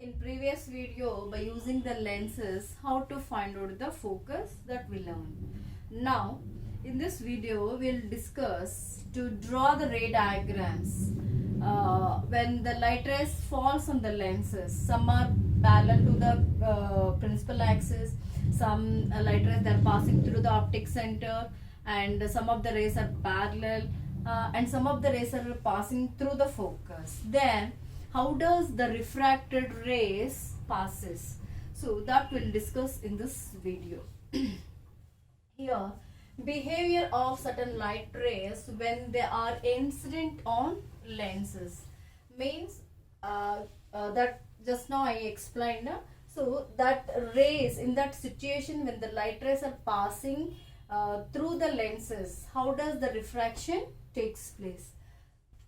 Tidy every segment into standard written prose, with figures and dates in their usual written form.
In previous video, by using the lenses, how to find out the focus, that we learned. Now, in this video, we'll discuss to draw the ray diagrams. When the light rays falls on the lenses, some are parallel to the principal axis, some light rays they are passing through the optic center, and some of the rays are parallel, and some of the rays are passing through the focus. Then how does the refracted rays passes? So that we'll discuss in this video. Here, behavior of certain light rays when they are incident on lenses means that just now I explained. So that rays in that situation when the light rays are passing through the lenses, how does the refraction takes place?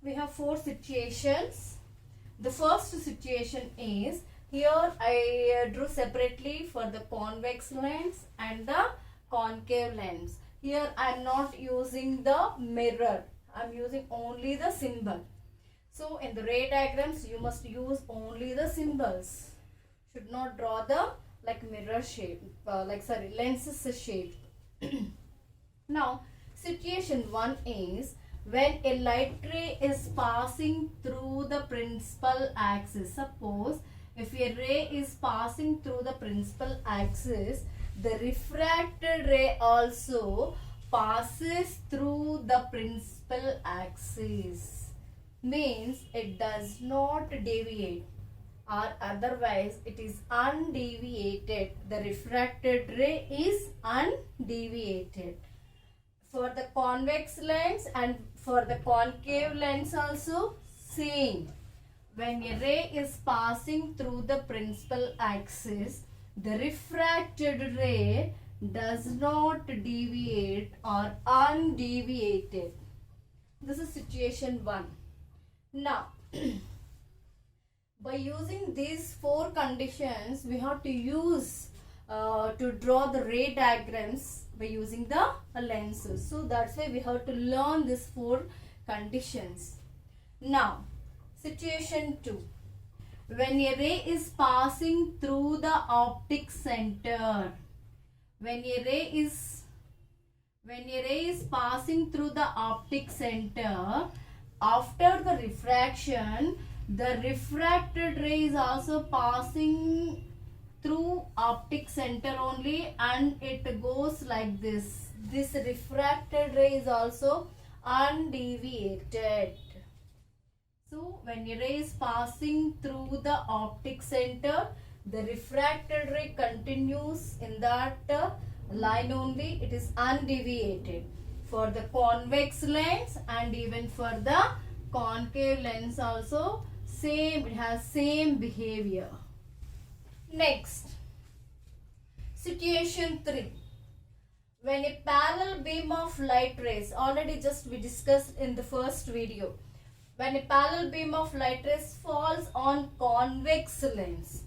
We have four situations. The first situation is, here I drew separately for the convex lens and the concave lens. Here I am not using the mirror, I am using only the symbol. So in the ray diagrams you must use only the symbols. Should not draw the mirror shape, lenses shape. Now situation 1 is, when a light ray is passing through the principal axis. Suppose if a ray is passing through the principal axis, the refracted ray also passes through the principal axis. Means it does not deviate, or otherwise it is undeviated. The refracted ray is undeviated. For the convex lens and for the concave lens also same. When a ray is passing through the principal axis, the refracted ray does not deviate or undeviated. This is situation 1. Now, by using these four conditions, we have to use to draw the ray diagrams by using the lenses. So that's why we have to learn these four conditions. Now, situation 2. When a ray is passing through the optic center, when a ray is passing through the optic center, after the refraction, the refracted ray is also passing through optic center only, and it goes like this. This refracted ray is also undeviated. So when a ray is passing through the optic center, the refracted ray continues in that line only. It is undeviated. For the convex lens and even for the concave lens also same, it has same behavior. Next, situation 3. When a parallel beam of light rays, already just we discussed in the first video, when a parallel beam of light rays falls on convex lens,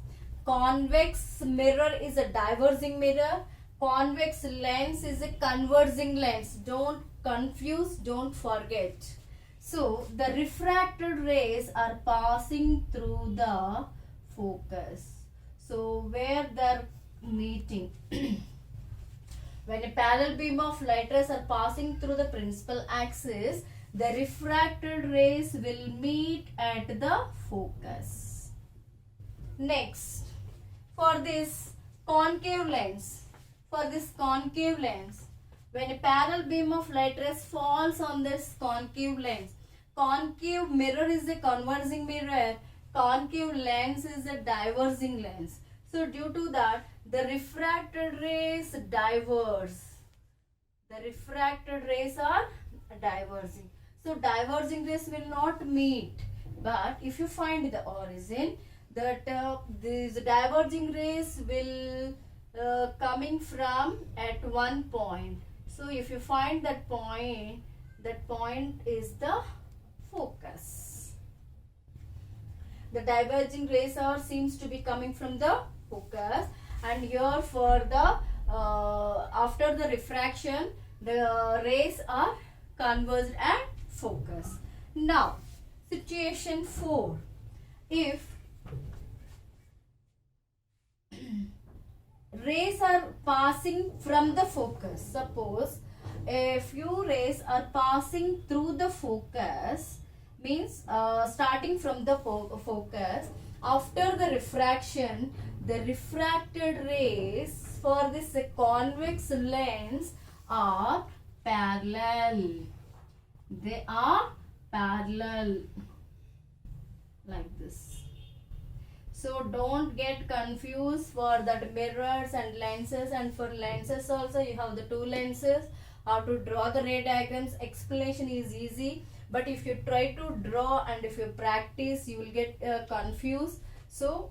convex mirror is a diverging mirror, convex lens is a converging lens. Don't confuse, don't forget. So the refracted rays are passing through the focus. So where they are meeting, when a parallel beam of light rays are passing through the principal axis, the refracted rays will meet at the focus. Next, for this concave lens, when a parallel beam of light rays falls on this concave lens, concave mirror is a converging mirror, concave lens is a diverging lens. So due to that, the refracted rays diverge. The refracted rays are diverging. So diverging rays will not meet. But if you find the origin, that these diverging rays will coming from at one point. So if you find that point is the focus. The diverging rays seems to be coming from the focus, and here for the after the refraction, the rays are converged and focus. Now situation 4. If rays are passing from the focus. Suppose a few rays are passing through the focus, means starting from the focus. After the refraction, the refracted rays for this convex lens are parallel. They are parallel like this. So don't get confused for that mirrors and lenses, and for lenses also you have the two lenses. How to draw the ray diagrams, explanation is easy, but if you try to draw and if you practice, you will get confused. So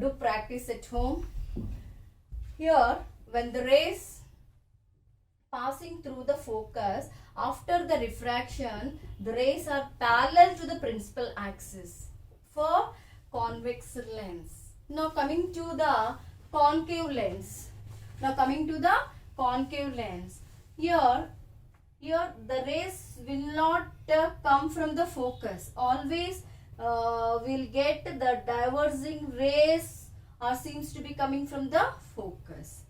do practice at home. Here, when the rays passing through the focus, after the refraction, the rays are parallel to the principal axis for convex lens. Now coming to the concave lens. Here the rays will not come from the focus. Always we'll get the diverging rays or seems to be coming from the focus.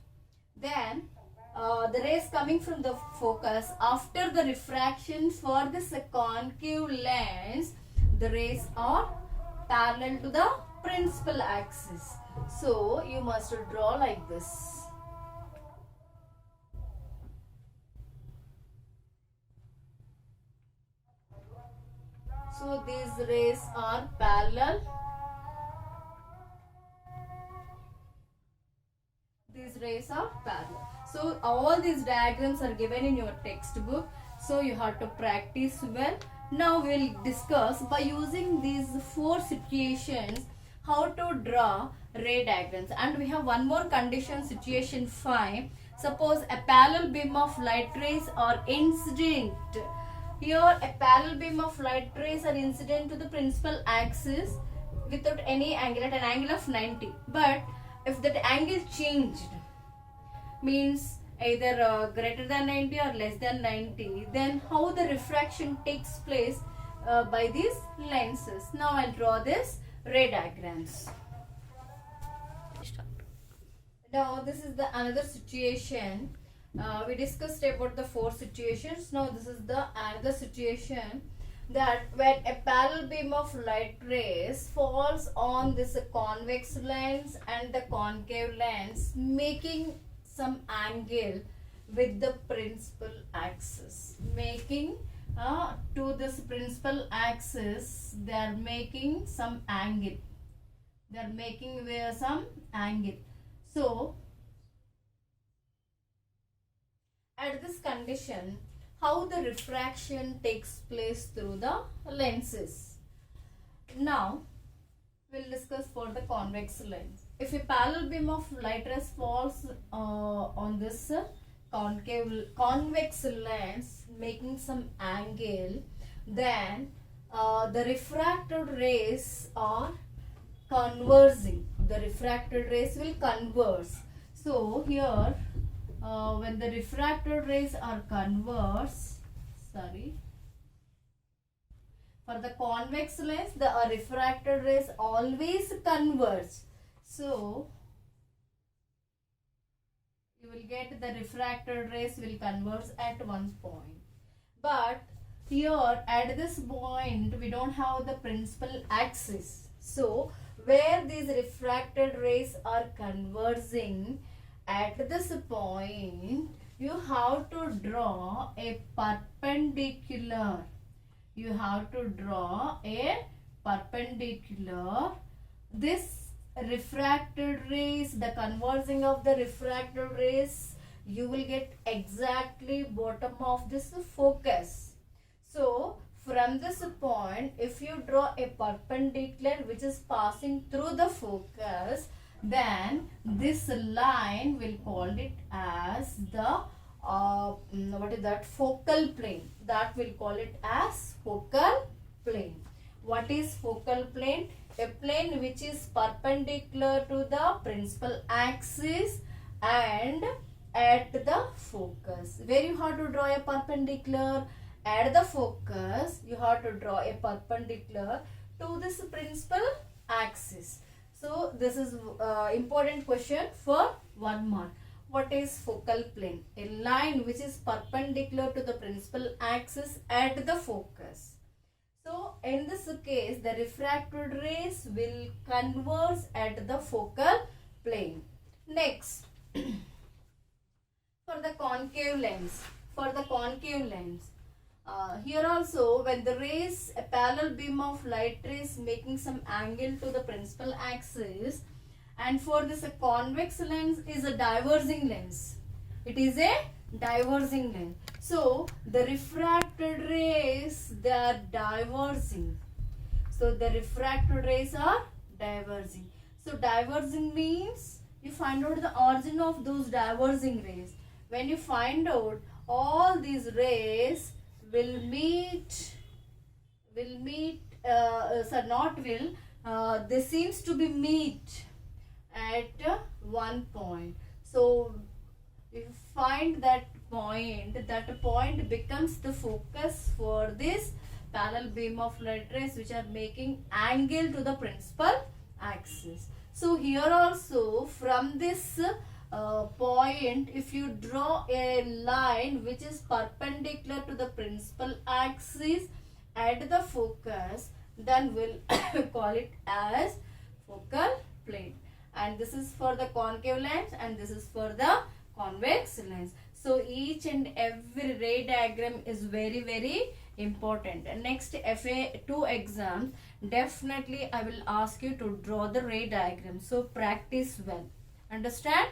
Then the rays coming from the focus, after the refraction for this concave lens, the rays are parallel to the principal axis. So you must draw like this. So these rays are parallel. So all these diagrams are given in your textbook. So you have to practice well. Now we will discuss by using these 4 situations how to draw ray diagrams. And we have one more condition, situation 5. Suppose a parallel beam of light rays are incident. Here a parallel beam of light rays are incident to the principal axis without any angle at an angle of 90. But if that angle changed, means either greater than 90 or less than 90, then how the refraction takes place by these lenses. Now I'll draw this ray diagrams. Now this is the another situation. We discussed about the 4 situations. Now this is the another situation, that when a parallel beam of light rays falls on this convex lens and the concave lens, making some angle with the principal axis, making to this principal axis, they are making some angle. So at this condition, how the refraction takes place through the lenses. Now we'll discuss for the convex lens. If a parallel beam of light rays falls on this convex lens, making some angle, then the refracted rays are conversing. The refracted rays will converse. So here when the refracted rays are converse, for the convex lens, the refracted rays always converge. So you will get the refracted rays will converge at one point. But here at this point we don't have the principal axis. So where these refracted rays are converging, at this point you have to draw a perpendicular. This refracted rays, the converging of the refracted rays, you will get exactly bottom of this focus. So from this point, if you draw a perpendicular which is passing through the focus, then this line will call it as the focal plane. That will call it as focal plane. What is focal plane? A plane which is perpendicular to the principal axis and at the focus. Where you have to draw a perpendicular? At the focus, you have to draw a perpendicular to this principal axis. So this is important question for 1 mark. What is focal plane? A line which is perpendicular to the principal axis at the focus. So in this case, the refracted rays will converge at the focal plane. Next, for the concave lens. Here also, when the rays, a parallel beam of light rays making some angle to the principal axis, and for this a convex lens is a diverging lens. It is a diverging lens. So the refracted rays, they are diverging. So the refracted rays are diverging. So diverging means you find out the origin of those diverging rays. When you find out, all these rays will meet, they seems to be meet at one point. So if you find that point becomes the focus for this parallel beam of light rays which are making angle to the principal axis. So here also, from this point, if you draw a line which is perpendicular to the principal axis at the focus, then we'll call it as focal plane. And this is for the concave lens and this is for the convex lens. So each and every ray diagram is very, very important. And next FA2 exams, definitely I will ask you to draw the ray diagram. So practice well. Understand?